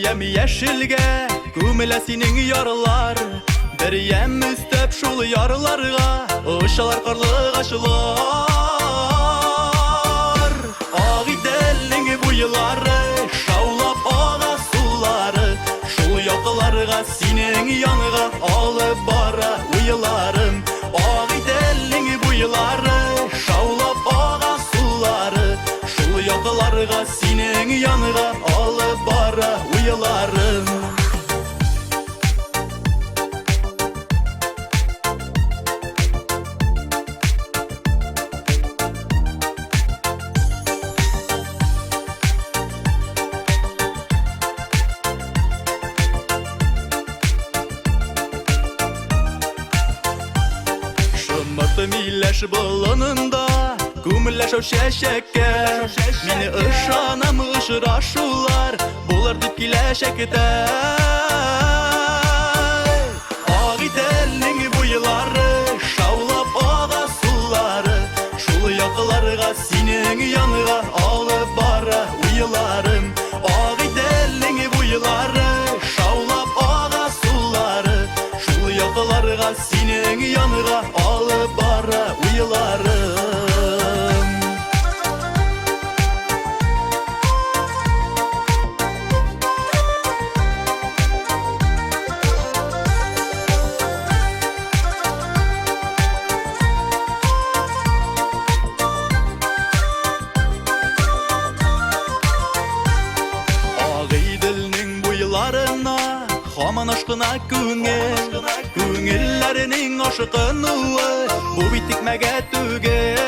yem yeşilge Gümle senin yarlar Bir yem üstöp şul yarlarga Işalar karlı kaşılar Ağı delin bu yılları Şavlap ağa suları Şul yakılarga senin yanıga Alıp bara uyularım Ağı delin bu yılları Şavlap ağa suları Şul yakılarga senin yanıga Alıp bara uyularım Şımırtım iyileş bulununda Gümleş o şeşekke Mini ışanam ışıraşular Bular dipkileşekte Ağı delin bu yılları Şavlap ağa suları Şul yakılarga senin yanıga Alıp bara uyularım Ağı delin bu yılları Şavlap ağa suları Şul yakılarga senin yanıga Alıp bara uyularım Haman aşkına Küngillerinin aşkını Bu bitikmege tügel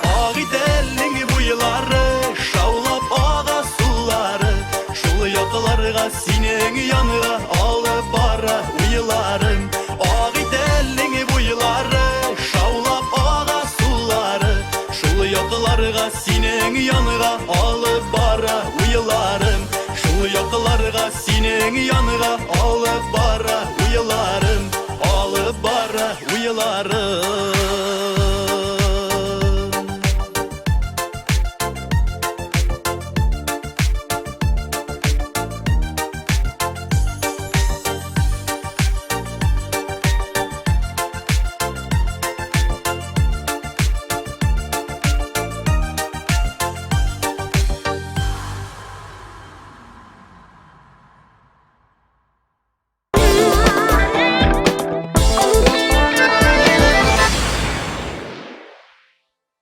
Ağı delin bu yılları Şavlap ağa suları Şul yakılarga senin yanıga Alıp bara uyularım Ağı delin bu yılları Şavlap ağa suları Şul yakılarga senin yanıga Alıp bara uyularım Şul yakılarga senin yanıga